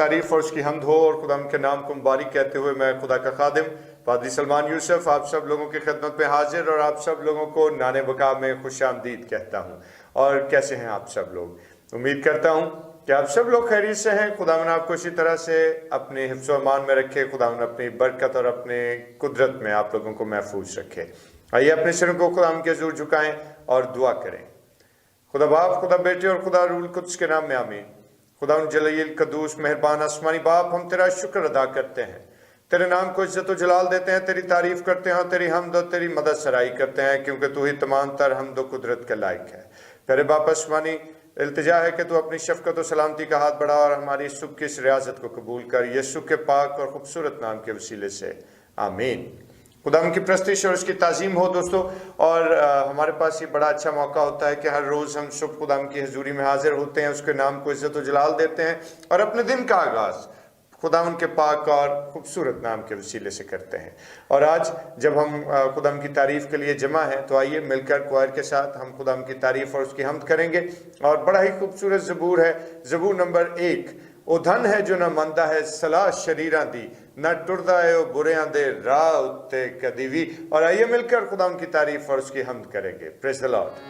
तारीफ और उसकी हम्द हो और खुदा के नाम को मुबारक कहते हुए मैं खुदा का खादिम पादरी सलमान यूसुफ आप सब लोगों की खिदमत में हाजिर और आप सब लोगों को नाने बका में खुश आमदीद कहता हूँ। और कैसे हैं आप सब लोग? उम्मीद करता हूँ कि आप सब लोग खैरियत से हैं। खुदावन आपको इसी तरह से अपने हिफ्ज़ व अमान में रखे, खुदावन अपनी बरकत और अपने कुदरत में आप लोगों को महफूज रखे। आइए अपने सिरों को खुदावन के हुज़ूर झुकाएं और दुआ करें। खुदा बाप, खुदा बेटे और खुदा रूल कुद्स के नाम में आमीन। खुदावन जलील कदूस मेहरबान आसमानी बाप, हम तेरा शुक्र अदा करते हैं, तेरे नाम को इज्जत व जलाल देते हैं, तेरी तारीफ करते हैं, तेरी हमद और तेरी मदद सराई करते हैं, क्योंकि तू ही तमाम तर हमद व कुदरत के लायक है। प्यारे बाप आसमानी, इल्तिजा है कि तू अपनी शफकत और सलामती का हाथ बढ़ा और हमारी सुख की इस रियाजत को कबूल कर, यीशु के पाक और खूबसूरत नाम के वसीले से आमीन। खुदा की प्रस्तिश और उसकी ताज़ीम हो दोस्तों। और हमारे पास ये बड़ा अच्छा मौका होता है कि हर रोज़ हम सुबह खुदा की हजूरी में हाजिर होते हैं, उसके नाम को इज्जत व जलाल देते हैं और अपने दिन का आगाज़ खुदा के पाक और खूबसूरत नाम के वसीले से करते हैं। और आज जब हम खुदा की तारीफ़ के लिए जमा हैं तो आइए मिलकर क्वायर के साथ हम खुदा की तारीफ़ और उसकी हमद करेंगे। और बड़ा ही खूबसूरत ज़बूर है, ज़बूर नंबर 1। ओ धन है जो न मंदा है सलाह शरीरां दी, न टुरदा है ओ बुरियां दे राह उत्ते कदी भी। और आइए मिलकर खुदा की तारीफ़ और उसकी हमद करेंगे। Praise the Lord.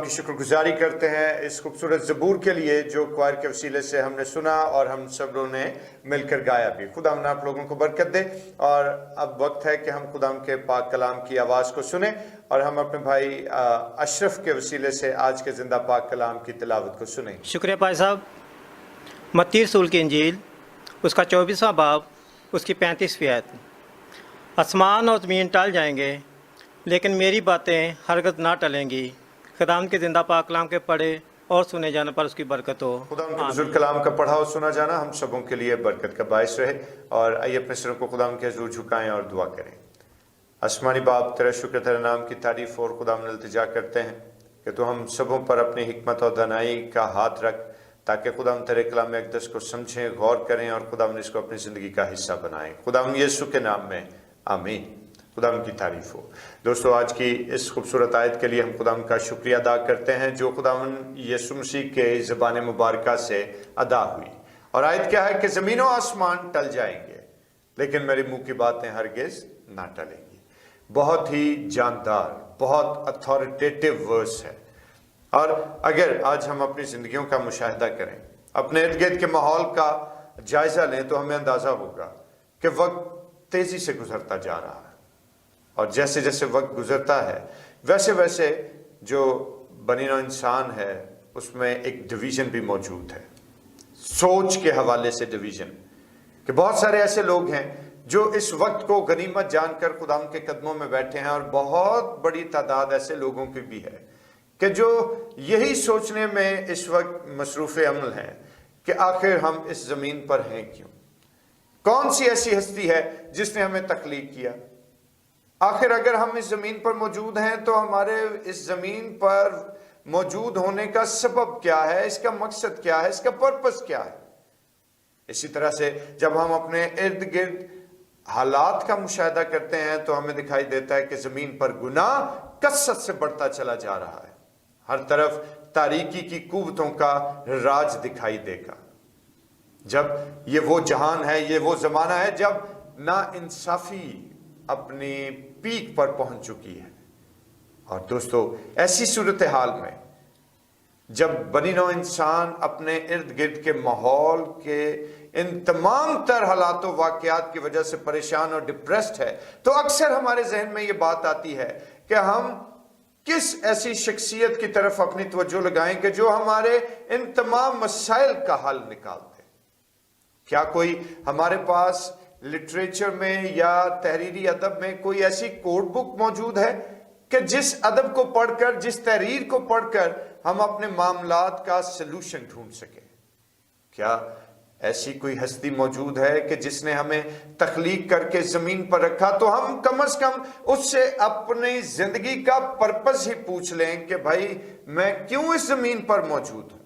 की शुक्रगुजारी करते हैं इस खूबसूरत ज़बूर के लिए जो क्वायर के वसीले से हमने सुना और हम सब लोगों ने मिलकर गाया भी। खुदा हम आप लोगों को बरकत दे। और अब वक्त है कि हम खुदा के पाक कलाम की आवाज़ को सुने और हम अपने भाई अशरफ के वसीले से आज के ज़िंदा पाक कलाम की तिलावत को सुने। शुक्रिया भाई साहब। मत्ती रसूल की इंजील उसका 24वां बाब उसकी 35वीं आयत। आसमान और ज़मीन टल जाएंगे लेकिन मेरी बातें हरगज़ ना टलेंगी। खुदाम के ज़िंदा पाक कलाम के पढ़े और सुने जाने पर उसकी बरकत हो। खुदा के बुजुर्ग कलाम का पढ़ा और सुना जाना हम सबों के लिए बरकत का बायस रहे। और आइए अपने सिरों को खुदा के हज़ूर झुकाएं और दुआ करें। आसमानी बाप, तेरा शुक्र, तेरे नाम की तारीफ़ और खुदा में इल्तिजा करते हैं कि तू हम सबों पर अपनी हिकमत और दानाई का हाथ रख ताकि खुदा हम तेरे कलाम अक़दस को समझें, गौर करें और खुदा हम इसको अपनी ज़िंदगी का हिस्सा बनाएं। खुदा हम यीशु के नाम में आमीन। खुदा की तारीफ हो। दोस्तों, आज की इस खूबसूरत आयत के लिए हम खुदा का शुक्रिया अदा करते हैं जो खुदा यीशु मसीह के ज़बान मुबारक से अदा हुई। और आयत क्या है कि ज़मीन और आसमान टल जाएंगे लेकिन मेरे मुंह की बातें हरगिज़ ना टलेंगी। बहुत ही जानदार, बहुत अथॉरिटेटिव वर्स है। और अगर आज हम अपनी ज़िंदगियों का मुशाहिदा करें, अपने इर्द गिर्द के माहौल का जायज़ा लें तो हमें अंदाज़ा होगा कि वक्त तेज़ी से गुजरता जा रहा है। और जैसे जैसे वक्त गुजरता है वैसे वैसे जो बनी नौ इंसान है उसमें एक डिवीज़न भी मौजूद है, सोच के हवाले से डिवीज़न। कि बहुत सारे ऐसे लोग हैं जो इस वक्त को गनीमत जानकर खुदा के कदमों में बैठे हैं और बहुत बड़ी तादाद ऐसे लोगों की भी है कि जो यही सोचने में इस वक्त मसरूफ़ अमल हैं कि आखिर हम इस ज़मीन पर हैं क्यों, कौन सी ऐसी हस्ती है जिसने हमें तख्लीक किया, आखिर अगर हम इस ज़मीन पर मौजूद हैं तो हमारे इस ज़मीन पर मौजूद होने का सबब क्या है, इसका मकसद क्या है, इसका पर्पस क्या है। इसी तरह से जब हम अपने इर्द गिर्द हालात का मुशाहिदा करते हैं तो हमें दिखाई देता है कि ज़मीन पर गुनाह कसरत से बढ़ता चला जा रहा है। हर तरफ तारीकी की कुव्वतों का राज दिखाई देगा। जब ये वो जहान है, ये वो ज़माना है जब ना इंसाफी अपनी पीक पर पहुंच चुकी है। और दोस्तों, ऐसी सूरत हाल में जब बनी नौ इंसान अपने इर्द गिर्द के माहौल के इन तमाम तर हालातों वाक़यात की वजह से परेशान और डिप्रेस्ड है तो अक्सर हमारे जहन में ये बात आती है कि हम किस ऐसी शख्सियत की तरफ अपनी तवज्जो लगाएं कि जो हमारे इन तमाम मसाइल का हल निकाल दे। क्या कोई हमारे पास लिटरेचर में या तहरीरी अदब में कोई ऐसी कोड बुक मौजूद है कि जिस अदब को पढ़कर, जिस तहरीर को पढ़कर हम अपने मामलात का सलूशन ढूंढ सके? क्या ऐसी कोई हस्ती मौजूद है कि जिसने हमें तख्लीक करके ज़मीन पर रखा तो हम कम से कम उससे अपनी ज़िंदगी का पर्पस ही पूछ लें कि भाई मैं क्यों इस ज़मीन पर मौजूद हूं?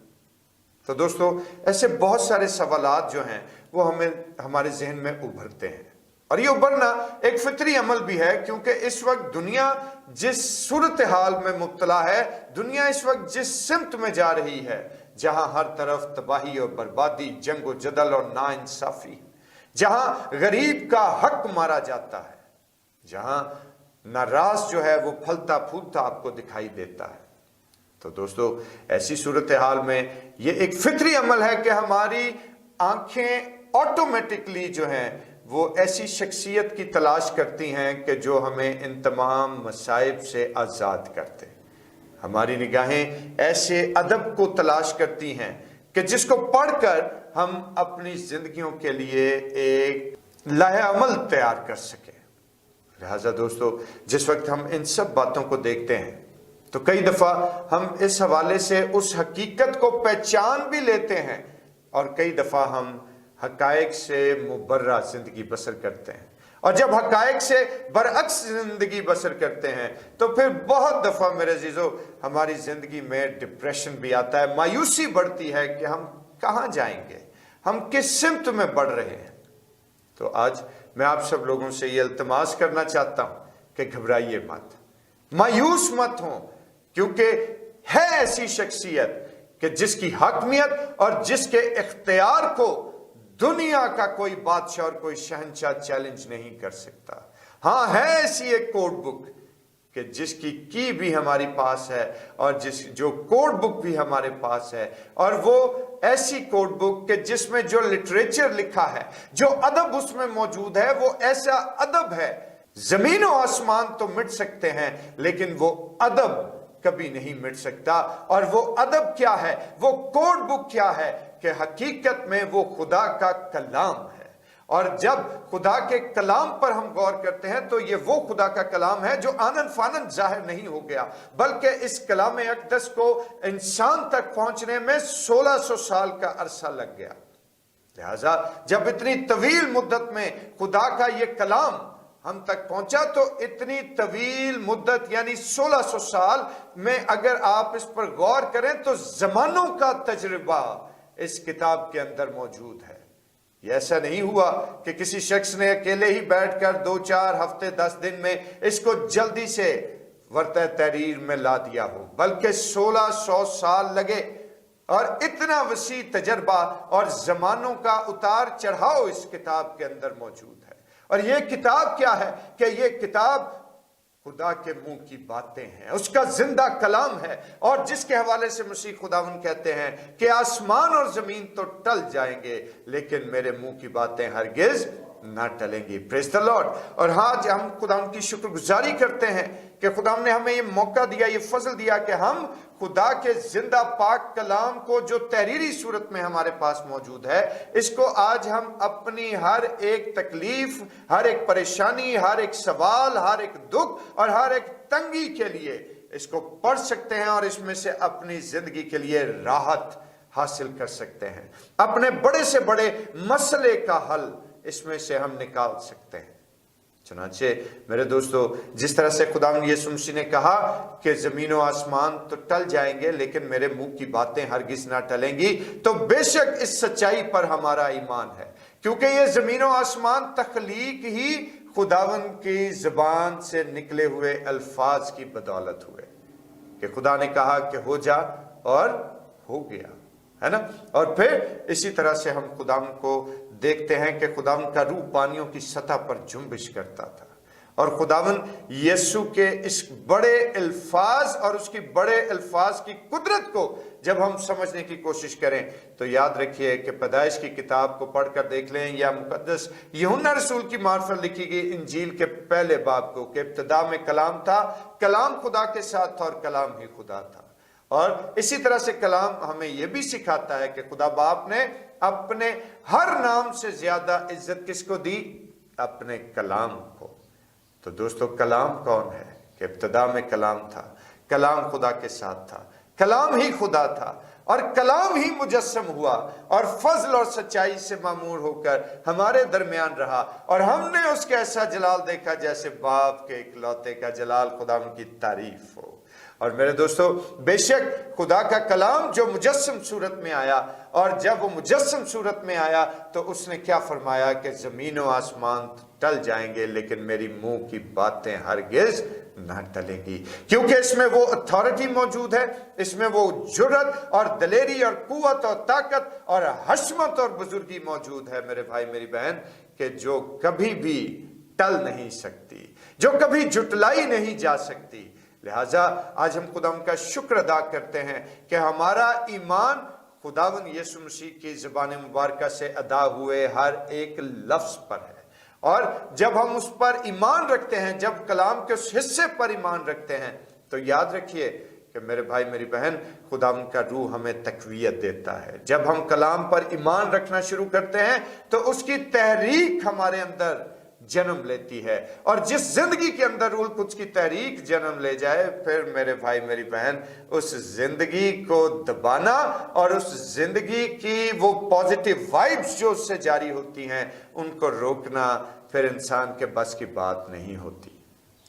तो दोस्तों, ऐसे बहुत सारे सवालात जो हैं वो हमें हमारे जहन में उभरते हैं। और ये उभरना एक फितरी अमल भी है क्योंकि इस वक्त दुनिया जिस सूरत हाल में मुब्तला है, दुनिया इस वक्त जिस सिमत में जा रही है जहां हर तरफ तबाही और बर्बादी, जंग व जदल और नाइंसाफी, जहां गरीब का हक मारा जाता है, जहां नाराज जो है वो फलता फूलता आपको दिखाई देता है। तो दोस्तों, ऐसी सूरत हाल में ये एक फितरी अमल है कि हमारी आंखें ऑटोमेटिकली जो हैं वो ऐसी शख्सियत की तलाश करती हैं कि जो हमें इन तमाम मसाइब से आज़ाद करते। हमारी निगाहें ऐसे अदब को तलाश करती हैं कि जिसको पढ़कर हम अपनी जिंदगियों के लिए एक लाहे अमल तैयार कर सकें। लिहाजा दोस्तों, जिस वक्त हम इन सब बातों को देखते हैं तो कई दफ़ा हम इस हवाले से उस हकीकत को पहचान भी लेते हैं और कई दफ़ा हम हकायक से मुबर्रा ज़िंदगी बसर करते हैं। और जब हकायक से बरअक्स ज़िंदगी बसर करते हैं तो फिर बहुत दफ़ा मेरे अज़ीज़ों हमारी ज़िंदगी में डिप्रेशन भी आता है, मायूसी बढ़ती है कि हम कहाँ जाएंगे, हम किस सिमत में बढ़ रहे हैं। तो आज मैं आप सब लोगों से ये इल्तिमास करना चाहता हूँ कि घबराइए मत, मायूस मत हो, क्योंकि है ऐसी शख्सियत कि जिसकी हकमियत और जिसके इख्तियार को दुनिया का कोई बादशाह और कोई शहंशाह चैलेंज नहीं कर सकता। हाँ, है ऐसी एक कोड बुक कि जिसकी की भी हमारी पास है और जो कोड बुक भी हमारे पास है, और वो ऐसी कोड बुक कि जिसमें जो लिटरेचर लिखा है, जो अदब उसमें मौजूद है, वो ऐसा अदब है, जमीन और आसमान तो मिट सकते हैं लेकिन वो अदब कभी नहीं मिट सकता। और वो अदब क्या है, वो कोड बुक क्या है, कि हकीकत में वो खुदा का कलाम है। और जब खुदा के कलाम पर हम गौर करते हैं तो ये वो खुदा का कलाम है जो आनन फानन जाहिर नहीं हो गया, बल्कि इस कलाम अक़दस को इंसान तक पहुंचने में 1600 साल का अरसा लग गया। लिहाजा जब इतनी तवील मुद्दत में खुदा का ये कलाम हम तक पहुंचा, तो इतनी तवील मुद्दत यानी 1600 साल में अगर आप इस पर गौर करें तो जमानों का तजर्बा इस किताब के अंदर मौजूद है। ये ऐसा नहीं हुआ कि किसी शख्स ने अकेले ही बैठकर 2-4 हफ्ते 10 दिन में इसको जल्दी से वर्तह तहरीर में ला दिया हो, बल्कि 1600 साल लगे। और इतना वसी तजर्बा और जमानों का उतार चढ़ाव इस किताब के अंदर मौजूद है। और ये किताब क्या है कि ये किताब खुदा के मुंह की बातें हैं, उसका जिंदा कलाम है, और जिसके हवाले से मसीह खुदावन कहते हैं कि आसमान और जमीन तो टल जाएंगे लेकिन मेरे मुंह की बातें हरगिज ना टलेंगी। Praise the Lord. और आज हम खुदावन की शुक्रगुजारी करते हैं कि खुदावन ने हमें ये मौका दिया, ये फजल दिया कि हम खुदा के जिंदा पाक कलाम को जो तहरीरी सूरत में हमारे पास मौजूद है, इसको आज हम अपनी हर एक तकलीफ, हर एक परेशानी, हर एक सवाल, हर एक दुख और हर एक तंगी के लिए इसको पढ़ सकते हैं और इसमें से अपनी जिंदगी के लिए राहत हासिल कर सकते हैं। अपने बड़े से बड़े मसले का हल इसमें से हम निकाल सकते हैं। चुनांचे मेरे दोस्तों, जिस तरह से खुदावंद यीशु मसीह ने कहा कि जमीन और आसमान तो टल जाएंगे लेकिन मेरे मुंह की बातें हरगिज ना टलेंगी, तो बेशक इस सच्चाई पर हमारा ईमान है, क्योंकि ये जमीन और आसमान तख्लीक ही खुदावंद की जुबान से निकले हुए अल्फाज की बदौलत हुए कि खुदा ने कहा कि हो जा और हो गया, है ना। और फिर इसी तरह से हम खुदावंद को देखते हैं कि खुदावंद का रूह पानियों की सतह पर जुम्बिश करता था। और खुदावंद यीशु के इस बड़े अल्फाज और उसकी बड़े अल्फाज की कुदरत को जब हम समझने की कोशिश करें तो याद रखिए कि पैदाइश की किताब को पढ़कर देख लें या मुकद्दस यूहन्ना रसूल की मार्फत लिखी गई इंजील के पहले बाब को, कि इब्तिदा में कलाम था, कलाम खुदा के साथ था और कलाम ही खुदा था। और इसी तरह से कलाम हमें यह भी सिखाता है कि खुदा बाप ने अपने हर नाम से ज्यादा इज्जत किसको दी? अपने कलाम को। तो दोस्तों, कलाम कौन है? कि इब्तिदा में कलाम था, कलाम खुदा के साथ था, कलाम ही खुदा था और कलाम ही मुजस्सम हुआ और फजल और सच्चाई से मामूर होकर हमारे दरमियान रहा, और हमने उसका ऐसा जलाल देखा जैसे बाप के इकलौते का जलाल। खुदा की तारीफ हो। और मेरे दोस्तों, बेशक खुदा का कलाम जो मुजस्सम सूरत में आया, और जब वो मुजस्सम सूरत में आया तो उसने क्या फरमाया कि जमीन और आसमान टल जाएंगे लेकिन मेरी मुंह की बातें हरगिज ना टलेंगी, क्योंकि इसमें वो अथॉरिटी मौजूद है, इसमें वो जुर्रत और दलेरी और कुव्वत और ताकत और हशमत और बुजुर्गी मौजूद है मेरे भाई मेरी बहन, कि जो कभी भी टल नहीं सकती, जो कभी जुटलाई नहीं जा सकती। लिहाजा आज हम खुदावंद का शुक्र अदा करते हैं कि हमारा ईमान खुदावंद यीशु मसीह की ज़बान मुबारक से अदा हुए हर एक लफ्ज पर है। और जब हम उस पर ईमान रखते हैं, जब कलाम के उस हिस्से पर ईमान रखते हैं, तो याद रखिए कि मेरे भाई मेरी बहन, खुदावंद का रूह हमें तकवीयत देता है। जब हम कलाम पर ईमान रखना शुरू करते हैं तो उसकी तहरीक हमारे अंदर जन्म लेती है, और जिस जिंदगी के अंदर रूह कुछ की तहरीक जन्म ले जाए, फिर मेरे भाई मेरी बहन उस जिंदगी को दबाना और उस जिंदगी की वो पॉजिटिव वाइब्स जो उससे जारी होती हैं उनको रोकना फिर इंसान के बस की बात नहीं होती।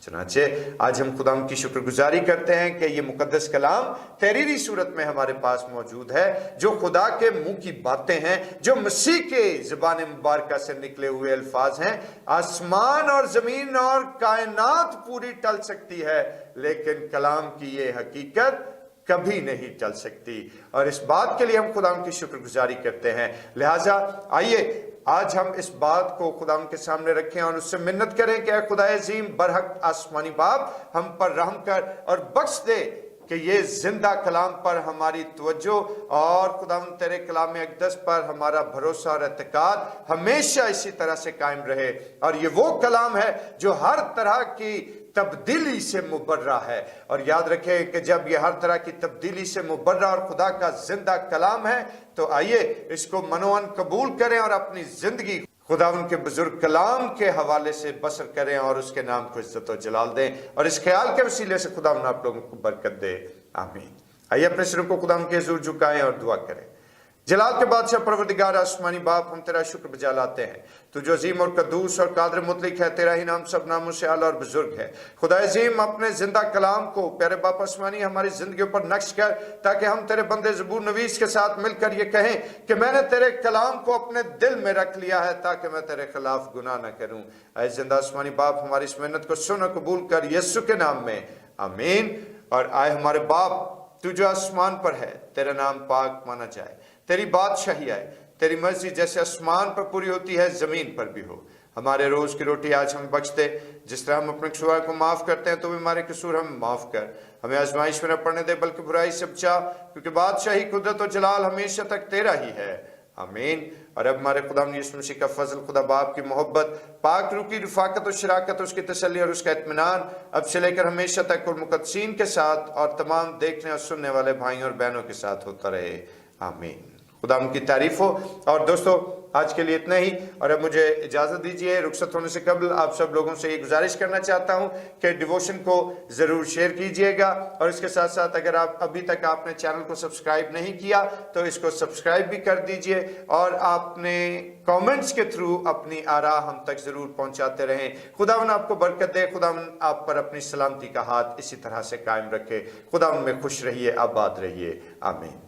चुनांचे आज हम खुदा की शुक्रगुजारी करते हैं कि ये मुकद्दस कलाम तहरीरी सूरत में हमारे पास मौजूद है, जो खुदा के मुंह की बातें हैं, जो मसीह के ज़बान मुबारक से निकले हुए अल्फाज हैं। आसमान और जमीन और कायनात पूरी टल सकती है लेकिन कलाम की ये हकीकत कभी नहीं टल सकती, और इस बात के लिए हम खुदा की शुक्रगुजारी करते हैं। लिहाजा आइए आज हम इस बात को खुदा के सामने रखें और उससे मिन्नत करें कि ऐ खुदा अजीम बरहक आसमानी बाप, हम पर रहम कर और बख्श दे कि ये जिंदा कलाम पर हमारी तवज्जो और खुदा तेरे कलाम अक़दस पर हमारा भरोसा और एतकाद हमेशा इसी तरह से कायम रहे। और ये वो कलाम है जो हर तरह की तब्दीली से मुबर्रा है। और याद रखें कि जब ये हर तरह की तब्दीली से मुबर्रा और खुदा का जिंदा कलाम है, तो आइए इसको मनोअन कबूल करें और अपनी जिंदगी खुदा उनके बुजुर्ग कलाम के हवाले से बसर करें और उसके नाम को इज्जत और जलाल दें, और इस ख्याल के वसीले से खुदा आप लोगों को बरकत दे। आमीन। आइए अपने सिरों को खुदा के हुजूर झुकाएं और दुआ करें। जलाल के बादशाह परवरदिगार आसमानी बाप, हम तेरा शुक्र बजा लाते हैं। तू जो अजीम और कद्दूस और कादर मुतलिक है, तेरा ही नाम सब नामों से आला और बुजुर्ग है। खुदा अजीम, अपने जिंदा कलाम को प्यारे बाप आसमानी हमारी जिंदगी पर नक्श कर, ताकि हम तेरे बंदे ज़बूर नवीस के साथ मिलकर ये कहें कि मैंने तेरे कलाम को अपने दिल में रख लिया है, ताकि मैं तेरे खिलाफ गुनाह न करूं। ऐ जिंदा आसमानी बाप, हमारी इस मेहनत को सुन और कबूल कर यीशु के नाम में, आमीन। और आए हमारे बाप, तू जो आसमान पर है, तेरा नाम पाक माना जाए, तेरी बादशाही आए, तेरी मर्जी जैसे आसमान पर पूरी होती है ज़मीन पर भी हो। हमारे रोज़ की रोटी आज हमें बख्श दे, जिस तरह हम अपने कसूर को माफ़ करते हैं, तो भी हमारे कसूर हमें माफ़ कर। हमें आजमाइश में न पड़ने दे, बल्कि बुराई से बचा, क्योंकि बादशाही, कुदरत और जलाल हमेशा तक तेरा ही है, आमीन। और अब हमारे खुदा यीशु मसीह का फजल, खुदा बाप की मोहब्बत, पाक रूह की रफ़ाकत और शराकत, उसकी तसल्ली और उसका इत्मीनान अब से लेकर हमेशा तक और मुक़द्दसीन के साथ और तमाम देखने और सुनने वाले भाइयों और बहनों के साथ होता रहे, आमीन। खुदा उनकी तारीफ हो। और दोस्तों, आज के लिए इतना ही, और अब मुझे इजाज़त दीजिए। रुखसत होने से कबल आप सब लोगों से ये गुजारिश करना चाहता हूँ कि डिवोशन को ज़रूर शेयर कीजिएगा, और इसके साथ साथ अगर आप अभी तक आपने चैनल को सब्सक्राइब नहीं किया तो इसको सब्सक्राइब भी कर दीजिए, और आपने कमेंट्स के थ्रू अपनी आरा हम तक ज़रूर पहुँचाते रहें। खुदावन आपको बरकत दे, खुदावन आप पर अपनी सलामती का हाथ इसी तरह से कायम रखे। खुदा उनमें खुश रहिए, आबाद रहिए, आमीन।